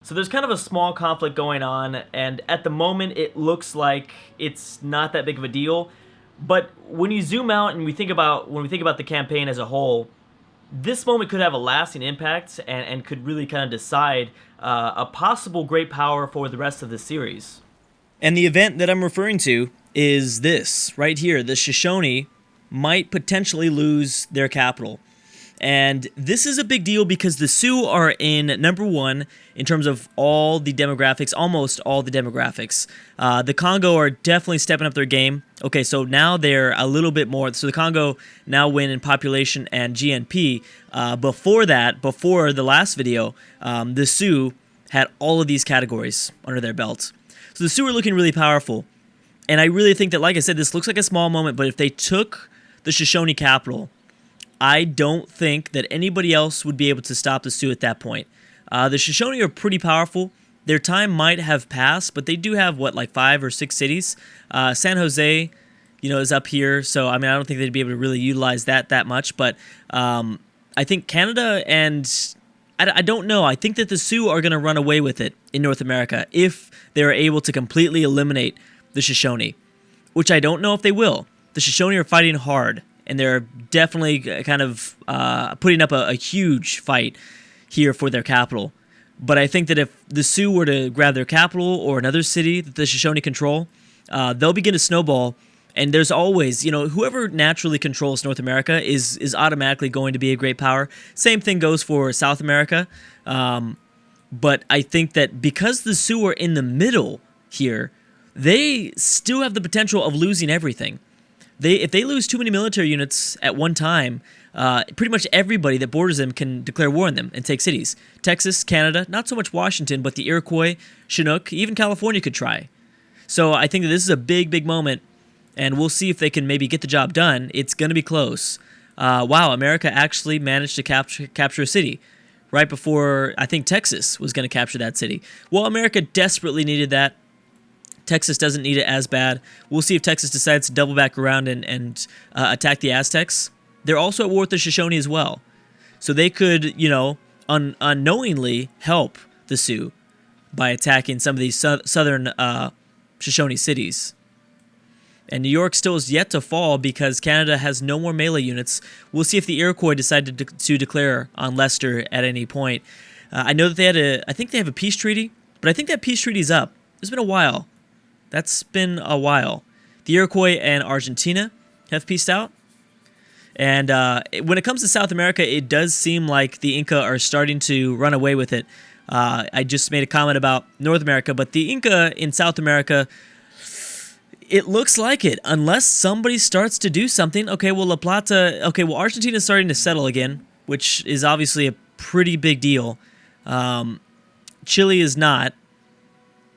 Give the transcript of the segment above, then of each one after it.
So there's kind of a small conflict going on, and at the moment it looks like it's not that big of a deal. But when you zoom out and when we think about the campaign as a whole, this moment could have a lasting impact and could really kind of decide a possible great power for the rest of the series. And the event that I'm referring to is this right here. The Shoshone might potentially lose their capital. And this is a big deal because the Sioux are in number one in terms of all the demographics, almost all the demographics. The Congo are definitely stepping up their game. Okay, so now they're a little bit more. So the Congo now win in population and GNP. Before the last video, the Sioux had all of these categories under their belt. So the Sioux are looking really powerful. And I really think that, like I said, this looks like a small moment, but if they took the Shoshone capital, I don't think that anybody else would be able to stop the Sioux at that point. The Shoshone are pretty powerful. Their time might have passed, but they do have, like 5 or 6 cities. San Jose, is up here. So, I don't think they'd be able to really utilize that much. But I think Canada and I don't know. I think that the Sioux are going to run away with it in North America if they're able to completely eliminate the Shoshone, which I don't know if they will. The Shoshone are fighting hard, and they're definitely kind of putting up a huge fight here for their capital. But I think that if the Sioux were to grab their capital or another city that the Shoshone control, they'll begin to snowball. And there's always, whoever naturally controls North America is automatically going to be a great power. Same thing goes for South America. But I think that because the Sioux are in the middle here, they still have the potential of losing everything. If they lose too many military units at one time, pretty much everybody that borders them can declare war on them and take cities. Texas, Canada, not so much Washington, but the Iroquois, Chinook, even California could try. So I think that this is a big, big moment, and we'll see if they can maybe get the job done. It's going to be close. Wow, America actually managed to capture a city right before I think Texas was going to capture that city. Well, America desperately needed that. Texas doesn't need it as bad. We'll see if Texas decides to double back around and attack the Aztecs. They're also at war with the Shoshone as well. So they could, unknowingly help the Sioux by attacking some of these southern Shoshone cities. And New York still is yet to fall because Canada has no more melee units. We'll see if the Iroquois decide to declare on Leicester at any point. I know that I think they have a peace treaty, but I think that peace treaty is up. It's been a while. That's been a while. The Iroquois and Argentina have peaced out. And when it comes to South America, it does seem like the Inca are starting to run away with it. I just made a comment about North America, but the Inca in South America, it looks like it. Unless somebody starts to do something. Okay, well, Argentina is starting to settle again, which is obviously a pretty big deal. Chile is not.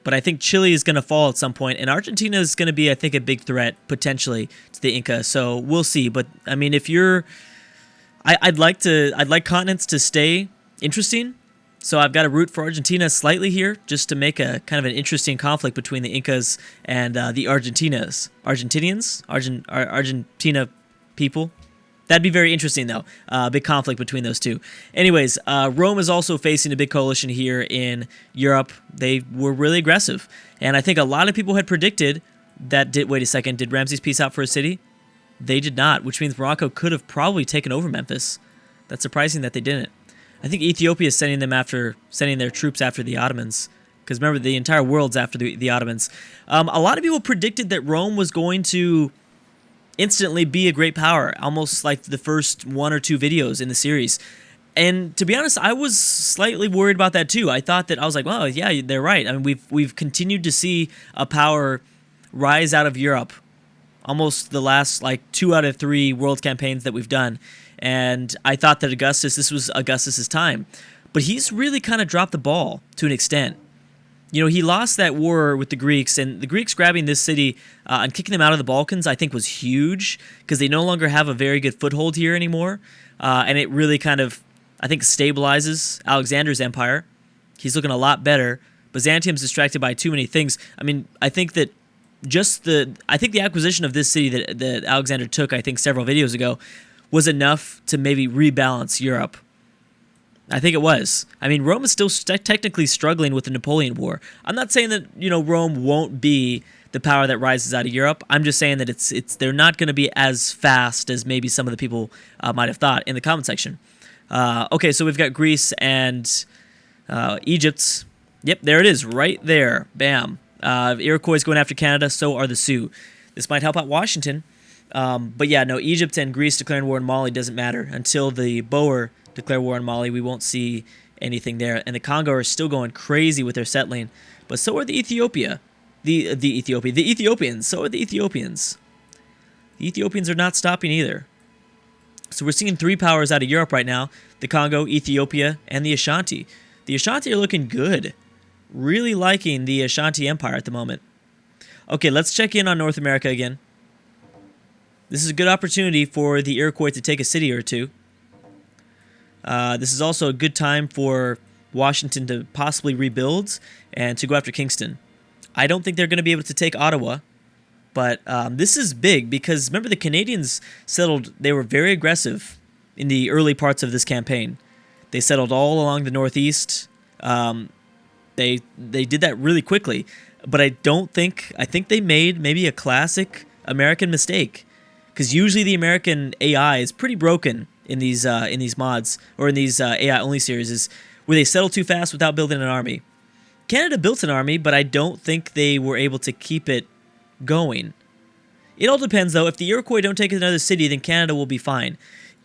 But I think Chile is going to fall at some point, and Argentina is going to be, I think, a big threat potentially to the Inca. So we'll see. But if I'd like continents to stay interesting. So I've got to root for Argentina slightly here, just to make a kind of an interesting conflict between the Incas and the Argentina people. That'd be very interesting, though. Big conflict between those two. Anyways, Rome is also facing a big coalition here in Europe. They were really aggressive. And I think a lot of people had predicted that, wait a second, did Ramses peace out for a city? They did not, which means Morocco could have probably taken over Memphis. That's surprising that they didn't. I think Ethiopia is sending their troops after the Ottomans. Because remember, the entire world's after the Ottomans. A lot of people predicted that Rome was going to instantly be a great power, almost like the first 1 or 2 videos in the series. And to be honest, I was slightly worried about that too. I was like, well, yeah, they're right. We've continued to see a power rise out of Europe almost the last 2 out of 3 world campaigns that we've done. And I thought that this was Augustus's time. But he's really kind of dropped the ball to an extent. He lost that war with the Greeks, and the Greeks grabbing this city and kicking them out of the Balkans, I think, was huge because they no longer have a very good foothold here anymore. And it really kind of, I think, stabilizes Alexander's empire. He's looking a lot better. Byzantium's distracted by too many things. I think that the acquisition of this city that Alexander took, I think, several videos ago, was enough to maybe rebalance Europe. I think it was. I mean, Rome is still technically struggling with the Napoleon War. I'm not saying that, Rome won't be the power that rises out of Europe. I'm just saying that they're not going to be as fast as maybe some of the people might have thought in the comment section. Okay, so we've got Greece and Egypt. Yep, there it is, right there. Bam. Iroquois is going after Canada, so are the Sioux. This might help out Washington. But yeah, no, Egypt and Greece declaring war on Mali doesn't matter. Until the Boer declare war on Mali, we won't see anything there. And the Congo are still going crazy with their settling. But so are the Ethiopians. So are the Ethiopians. The Ethiopians are not stopping either. So we're seeing 3 powers out of Europe right now. The Congo, Ethiopia, and the Ashanti. The Ashanti are looking good. Really liking the Ashanti Empire at the moment. Okay, let's check in on North America again. This is a good opportunity for the Iroquois to take a city or two. This is also a good time for Washington to possibly rebuild and to go after Kingston. I don't think they're going to be able to take Ottawa, but this is big because remember the Canadians settled, they were very aggressive in the early parts of this campaign. They settled all along the northeast. They did that really quickly, but I think they made maybe a classic American mistake. Because usually the American AI is pretty broken in these mods, or in these AI-only series, where they settle too fast without building an army. Canada built an army, but I don't think they were able to keep it going. It all depends, though. If the Iroquois don't take another city, then Canada will be fine.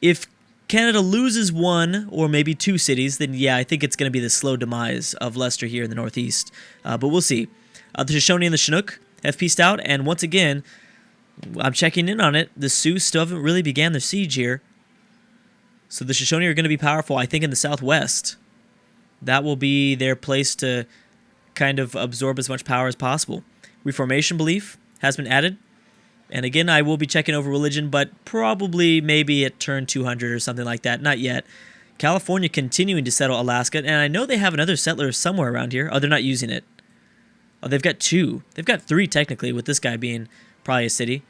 If Canada loses 1 or maybe 2 cities, then yeah, I think it's going to be the slow demise of Leicester here in the northeast. But we'll see. The Shoshone and the Chinook have peaced out, and once again, I'm checking in on it. The Sioux still haven't really began their siege here. So the Shoshone are going to be powerful, I think, in the southwest. That will be their place to kind of absorb as much power as possible. Reformation belief has been added. And again, I will be checking over religion, but probably maybe at turn 200 or something like that. Not yet. California continuing to settle Alaska. And I know they have another settler somewhere around here. Oh, they're not using it. Oh, they've got 2. They've got 3 technically, with this guy being probably a city.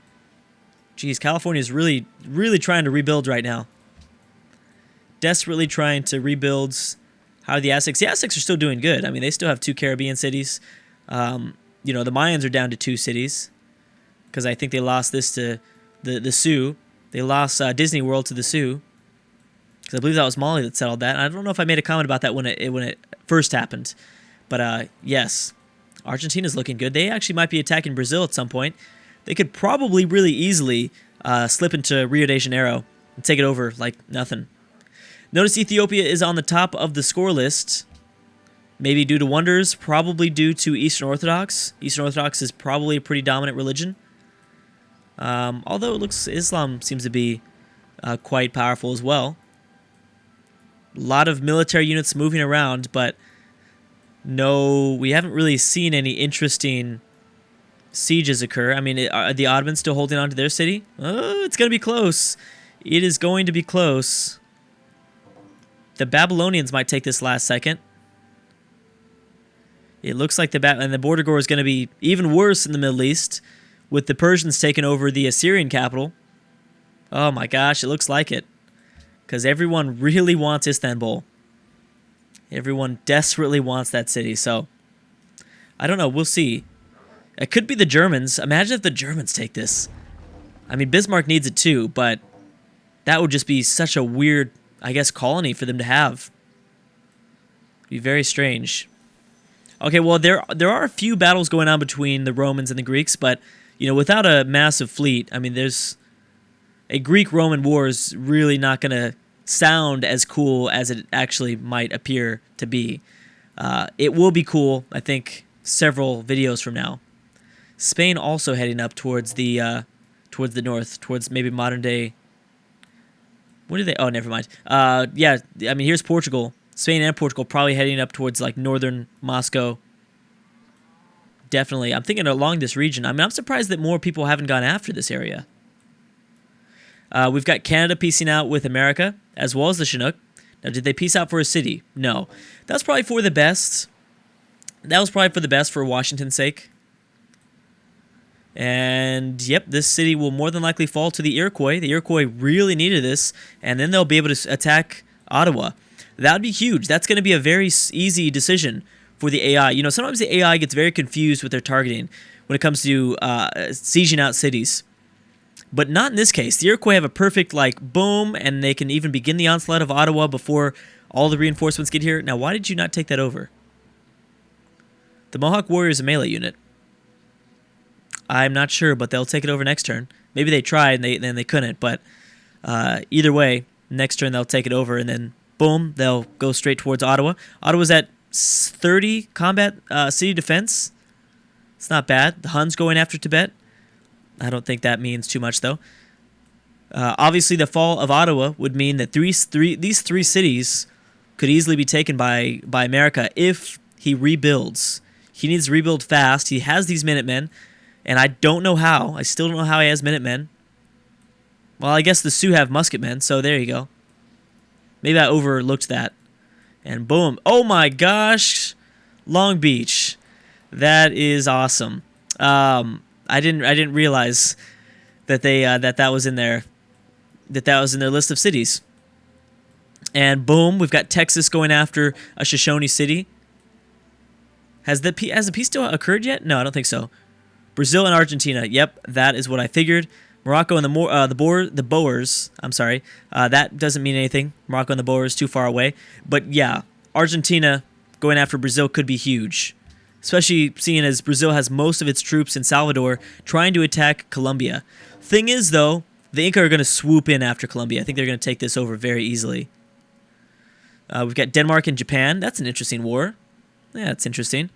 Geez, California is really, really trying to rebuild right now. Desperately trying to rebuild. How are the Aztecs? The Aztecs are still doing good. I mean, they still have 2 Caribbean cities. The Mayans are down to 2 cities. Because I think they lost this to the Sioux. They lost Disney World to the Sioux. Because I believe that was Mali that settled that. I don't know if I made a comment about that when it first happened. But yes, Argentina's looking good. They actually might be attacking Brazil at some point. They could probably really easily slip into Rio de Janeiro and take it over like nothing. Notice Ethiopia is on the top of the score list. Maybe due to wonders, probably due to Eastern Orthodox. Eastern Orthodox is probably a pretty dominant religion. Although it looks Islam seems to be quite powerful as well. A lot of military units moving around, but no, we haven't really seen any interesting sieges occur. I mean, are the Ottomans still holding on to their city? Oh, it's going to be close. It is going to be close. The Babylonians might take this last second. It looks like the border war is going to be even worse in the Middle East, with the Persians taking over the Assyrian capital. Oh my gosh, it looks like it. Because everyone really wants Istanbul. Everyone desperately wants that city, so I don't know, we'll see. It could be the Germans. Imagine if the Germans take this. I mean, Bismarck needs it too, but that would just be such a weird, I guess, colony for them to have. It'd be very strange. Okay, well, there are a few battles going on between the Romans and the Greeks, but, without a massive fleet, I mean, there's a Greek-Roman war is really not going to sound as cool as it actually might appear to be. It will be cool, I think, several videos from now. Spain also heading up towards the north, towards maybe modern day. What are they? Oh, never mind. Yeah, I mean, here's Portugal. Spain and Portugal probably heading up towards like northern Moscow. Definitely. I'm thinking along this region. I mean, I'm surprised that more people haven't gone after this area. We've got Canada piecing out with America, as well as the Chinook. Now, did they piece out for a city? No. That's probably for the best. That was probably for the best for Washington's sake. And, yep, this city will more than likely fall to the Iroquois. The Iroquois really needed this, and then they'll be able to attack Ottawa. That would be huge. That's going to be a very easy decision for the AI. You know, sometimes the AI gets very confused with their targeting when it comes to sieging out cities. But not in this case. The Iroquois have a perfect, like, boom, and they can even begin the onslaught of Ottawa before all the reinforcements get here. Now, why did you not take that over? The Mohawk Warrior is a melee unit. I'm not sure, but they'll take it over next turn. Maybe they tried and then they couldn't, but either way, next turn they'll take it over, and then boom, they'll go straight towards Ottawa. Ottawa's at 30 combat city defense. It's not bad. The Huns going after Tibet. I don't think that means too much, though. Obviously, the fall of Ottawa would mean that these three cities could easily be taken by America if he rebuilds. He needs to rebuild fast. He has these Minutemen, and I don't know how. I still don't know how he has Minutemen. Well, I guess the Sioux have musketmen, so there you go. Maybe I overlooked that. And boom. Oh my gosh. Long Beach. That is awesome. I didn't realize that they that was in there. That was in their list of cities. And boom, we've got Texas going after a Shoshone city. Has the peace still occurred yet? No, I don't think so. Brazil and Argentina. Yep, that is what I figured. Morocco and the Boers. I'm sorry. That doesn't mean anything. Morocco and the Boers too far away. But yeah, Argentina going after Brazil could be huge, especially seeing as Brazil has most of its troops in Salvador trying to attack Colombia. Thing is, though, the Inca are going to swoop in after Colombia. I think they're going to take this over very easily. We've got Denmark and Japan. That's an interesting war. Yeah, that's interesting.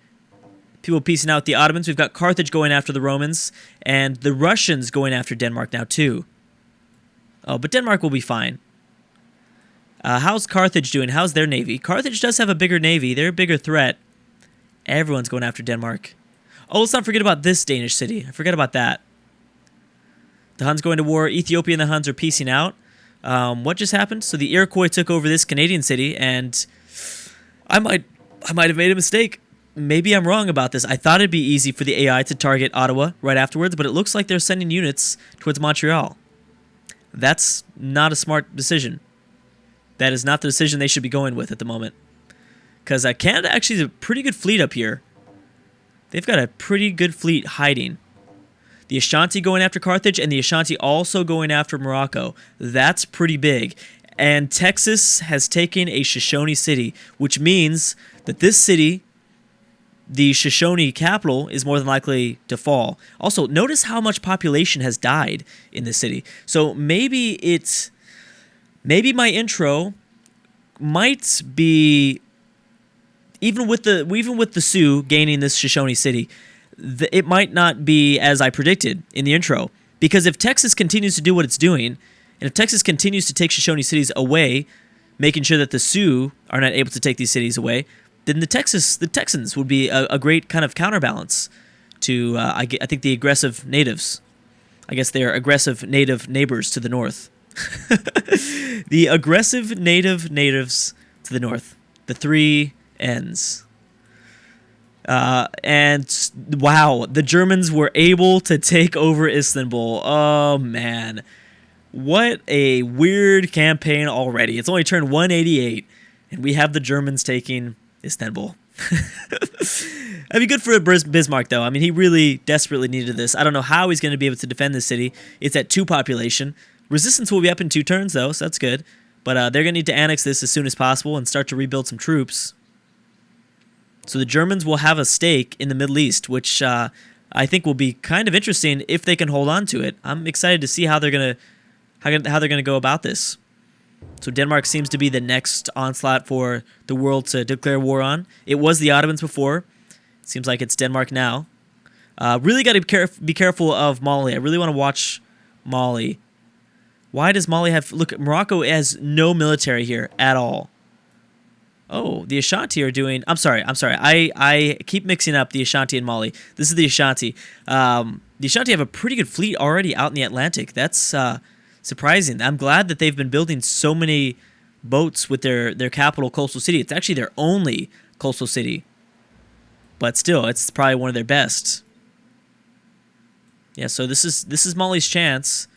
People piecing out the Ottomans. We've got Carthage going after the Romans, and the Russians going after Denmark now, too. Oh, but Denmark will be fine. How's Carthage doing? How's their navy? Carthage does have a bigger navy. They're a bigger threat. Everyone's going after Denmark. Oh, let's not forget about this Danish city. I forget about that. The Huns going to war. Ethiopia and the Huns are piecing out. What just happened? So the Iroquois took over this Canadian city, and I might have made a mistake. Maybe I'm wrong about this. I thought it'd be easy for the AI to target Ottawa right afterwards, but it looks like they're sending units towards Montreal. That's not a smart decision. That is not the decision they should be going with at the moment. Because Canada actually is a pretty good fleet up here. They've got a pretty good fleet hiding. The Ashanti going after Carthage, and the Ashanti also going after Morocco. That's pretty big. And Texas has taken a Shoshone city, which means that this city, the Shoshone capital, is more than likely to fall. Also, notice how much population has died in this city. So maybe my intro might be, even with the Sioux gaining this Shoshone city, it might not be as I predicted in the intro. Because if Texas continues to do what it's doing, and if Texas continues to take Shoshone cities away, making sure that the Sioux are not able to take these cities away, then the Texans would be a great kind of counterbalance to, I think, the aggressive natives. I guess they're aggressive native neighbors to the north. The aggressive natives to the north. The three N's. And wow, the Germans were able to take over Istanbul. Oh, man. What a weird campaign already. It's only turned 188, and we have the Germans taking Istanbul. That'd be good for Bismarck, though. I mean, he really desperately needed this. I don't know how he's going to be able to defend this city. It's at 2 population. Resistance will be up in 2 turns, though, so that's good. But they're going to need to annex this as soon as possible and start to rebuild some troops. So the Germans will have a stake in the Middle East, which I think will be kind of interesting if they can hold on to it. I'm excited to see how they're going to go about this. So Denmark seems to be the next onslaught for the world to declare war on. It was the Ottomans before. It seems like it's Denmark now. Really got to be careful of Mali. I really want to watch Mali. Why does Mali have... Look, Morocco has no military here at all. Oh, the Ashanti are doing... I'm sorry. I keep mixing up the Ashanti and Mali. This is the Ashanti. The Ashanti have a pretty good fleet already out in the Atlantic. That's surprising. I'm glad that they've been building so many boats with their capital coastal city. It's actually their only coastal city. But still, it's probably one of their best. Yeah, so this is Mali's chance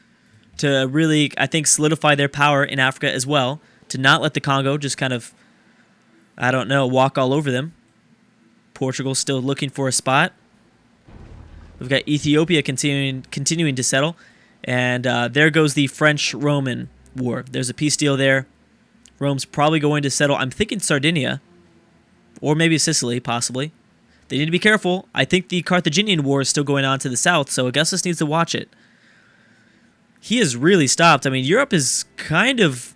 to really, I think, solidify their power in Africa as well, to not let the Congo just kind of I don't know, walk all over them. Portugal still looking for a spot. We've got Ethiopia continuing to settle. And there goes the French-Roman war. There's a peace deal there. Rome's probably going to settle, I'm thinking Sardinia. Or maybe Sicily, possibly. They need to be careful. I think the Carthaginian war is still going on to the south, so Augustus needs to watch it. He has really stopped. I mean, Europe is kind of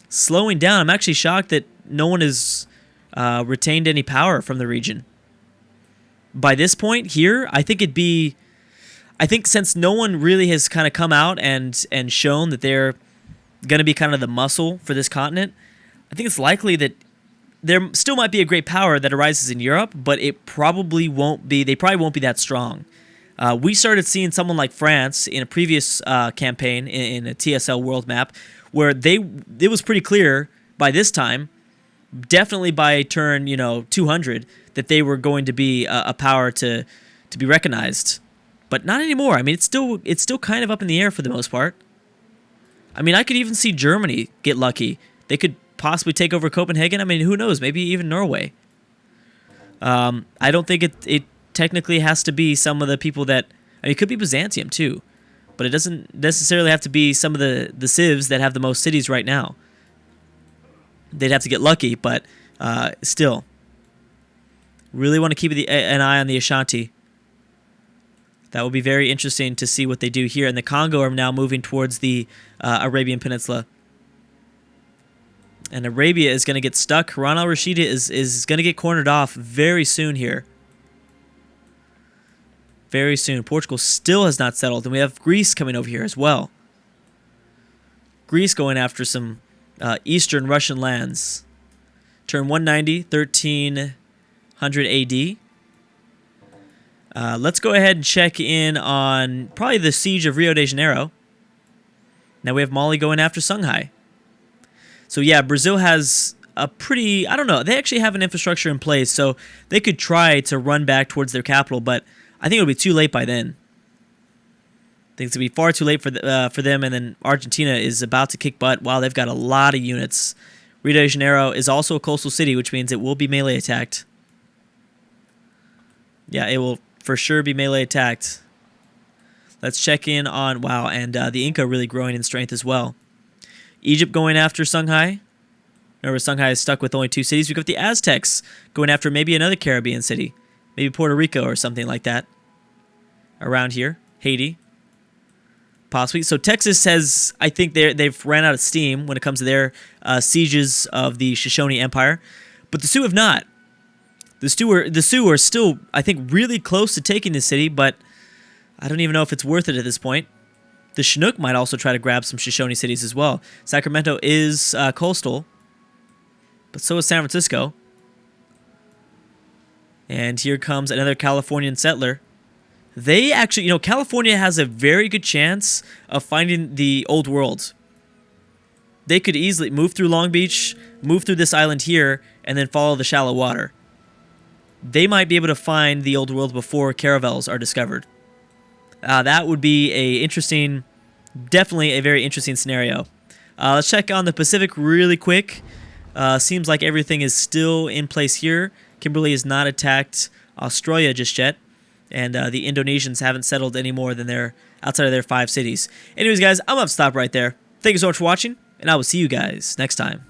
slowing down. I'm actually shocked that no one has retained any power from the region. By this point here, I think since no one really has kind of come out and shown that they're going to be kind of the muscle for this continent, I think it's likely that there still might be a great power that arises in Europe, but it probably won't be. They probably won't be that strong. We started seeing someone like France in a previous campaign in a TSL world map, where it was pretty clear by this time, definitely by turn 200, that they were going to be a power to be recognized, but not anymore. I mean, it's still kind of up in the air for the most part. I mean, I could even see Germany get lucky. They could possibly take over Copenhagen. I mean, who knows? Maybe even Norway. I don't think it technically has to be some of the people that... I mean, it could be Byzantium, too. But it doesn't necessarily have to be some of the civs that have the most cities right now. They'd have to get lucky, but still. Really want to keep an eye on the Ashanti. That will be very interesting to see what they do here. And the Congo are now moving towards the Arabian Peninsula. And Arabia is going to get stuck. Harun al-Rashid is going to get cornered off very soon here. Very soon. Portugal still has not settled. And we have Greece coming over here as well. Greece going after some Eastern Russian lands. Turn 190, 1300 AD. Let's go ahead and check in on probably the siege of Rio de Janeiro. Now we have Mali going after Songhai. So yeah, Brazil has a pretty, I don't know, they actually have an infrastructure in place, so they could try to run back towards their capital, but I think it'll be too late by then. I think it's going to be far too late for them, and then Argentina is about to kick butt. Wow, they've got a lot of units. Rio de Janeiro is also a coastal city, which means it will be melee attacked. Yeah, it will for sure be melee attacked. Let's check in on, wow, and the Inca really growing in strength as well. Egypt going after Songhai. Remember, Songhai is stuck with only 2 cities. We've got the Aztecs going after maybe another Caribbean city. Maybe Puerto Rico or something like that. Around here. Haiti. Possibly. So Texas has, I think they've ran out of steam when it comes to their sieges of the Shoshone Empire. But the Sioux have not. The Sioux are still, I think, really close to taking the city, but I don't even know if it's worth it at this point. The Chinook might also try to grab some Shoshone cities as well. Sacramento is coastal, but so is San Francisco. And here comes another Californian settler. They actually, California has a very good chance of finding the Old World. They could easily move through Long Beach, move through this island here, and then follow the shallow water. They might be able to find the Old World before caravels are discovered. That would be definitely a very interesting scenario. Let's check on the Pacific really quick. Seems like everything is still in place here. Kimberley has not attacked Australia just yet. And the Indonesians haven't settled any more than outside of their 5 cities. Anyways, guys, I'm going to stop right there. Thank you so much for watching, and I will see you guys next time.